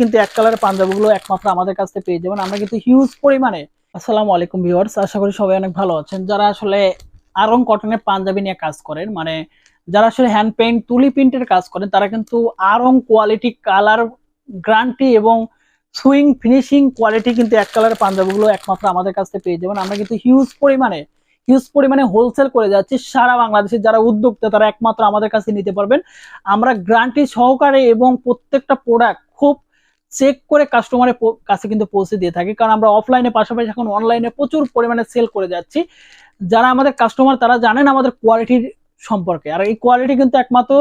কিন্তু এক কালারের পাঞ্জাবিগুলো একমাত্র আমাদের কাছ থেকে পেয়ে যাবেন। আমরা কিন্তু হিউজ পরিমাণে। আসসালামু আলাইকুম ভিউয়ার্স, আশা করি সবাই অনেক ভালো আছেন। যারা আসলে আরং কটনের পাঞ্জাবি নিয়ে কাজ করেন, মানে যারা আসলে হ্যান্ড পেইন্ট তুলি প্রিন্টের কাজ করেন, তারা কিন্তু আরং কোয়ালিটি, কালার গ্যারান্টি এবং সুইং ফিনিশিং কোয়ালিটি কিন্তু এক কালারের পাঞ্জাবিগুলো একমাত্র আমাদের কাছ থেকে পেয়ে যাবেন। আমরা কিন্তু হিউজ পরিমাণে হোলসেল করে যাচ্ছি সারা বাংলাদেশে। যারা উদ্যোক্তা তারা একমাত্র আমাদের কাছে নিতে পারবেন। আমরা গ্যারান্টি সহকারে এবং প্রত্যেকটা প্রোডাক্ট খুব চেক করে কাস্টমারের কাছে কিন্তু পৌঁছে দিয়ে থাকি, কারণ আমরা অফলাইনে পাশাপাশি এখন অনলাইনে প্রচুর পরিমাণে সেল করে যাচ্ছি। যারা আমাদের কাস্টমার তারা জানেন আমাদের কোয়ালিটির সম্পর্কে, আর এই কোয়ালিটি কিন্তু একমাত্র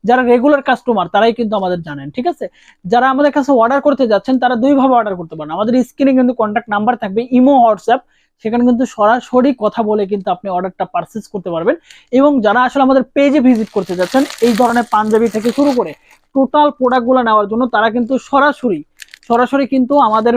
যারা রেগুলার কাস্টমার তারাই কিন্তু আমাদের জানেন। ঠিক আছে, যারা আমাদের কাছে অর্ডার করতে যাচ্ছেন তারা দুইভাবে অর্ডার করতে পারেন। আমাদের স্ক্রিনে কিন্তু কন্ট্যাক্ট নাম্বার থাকবে, ইমো, হোয়াটসঅ্যাপ, সেখানে কিন্তু সরাসরি কথা বলে কিন্তু আপনি অর্ডারটা পারচেজ করতে পারবেন। এবং যারা আসলে আমাদের পেজে ভিজিট করতে যাচ্ছেন এই ধরনের পাঞ্জাবি থেকে শুরু করে টোটাল প্রোডাক্টগুলো নেওয়ার জন্য, তারা কিন্তু সরাসরি কিন্তু আমাদের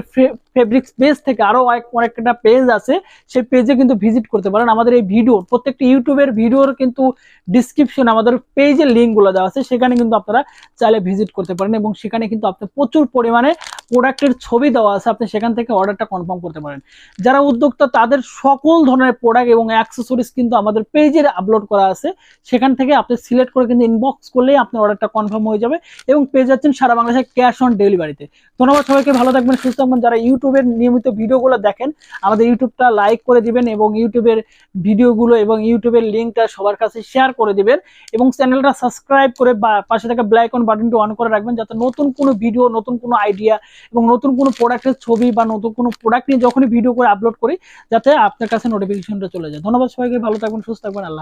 ফেব্রিক্স পেজ থেকে আরো অনেকটা পেজ আছে, সেই পেজে কিন্তু ভিজিট করতে পারেন। আমাদের এই ভিডিও প্রত্যেকটা ইউটিউবের ভিডিওর কিন্তু ডিসক্রিপশনে আমাদের পেজের লিঙ্কগুলো দেওয়া আছে, সেখানে কিন্তু আপনারা চাইলে ভিজিট করতে পারেন এবং সেখানে কিন্তু আপনি প্রচুর পরিমাণে প্রোডাক্টের ছবি দেওয়া আছে, আপনি সেখান থেকে অর্ডারটা কনফার্ম করতে পারেন। যারা উদ্যোক্তা তাদের সকল ধরনের প্রোডাক্ট এবং অ্যাক্সেসরিজ কিন্তু আমাদের পেজে আপলোড করা আছে, সেখান থেকে আপনি সিলেক্ট করে কিন্তু ইনবক্স করলেই আপনার অর্ডারটা কনফার্ম হয়ে যাবে এবং পেয়ে যাচ্ছেন সারা বাংলাদেশে ক্যাশ অন ডেলিভারিতে। ধন্যবাদ সবাইকে, ভালো থাকবেন, সুস্থ থাকবেন। যারা ইউটিউবের নিয়মিত ভিডিওগুলো দেখেন, আমাদের ইউটিউবটা লাইক করে দিবেন এবং ইউটিউবের ভিডিওগুলো এবং ইউটিউবের লিঙ্কটা সবার কাছে শেয়ার করে দিবেন এবং চ্যানেলটা সাবস্ক্রাইব করে পাশে থাকা ব্ল্যাক অন বাটনটি অন করে রাখবেন, যাতে নতুন কোনো ভিডিও, নতুন কোনো আইডিয়া এবং নতুন কোনো প্রোডাক্টের ছবি বা নতুন কোনো প্রোডাক্ট নিয়ে যখনই ভিডিও করে আপলোড করি যাতে আপনার কাছে নোটিফিকেশনটা চলে যায়। ধন্যবাদ সবাইকে, ভালো থাকবেন, সুস্থ থাকবেন, আল্লাহ।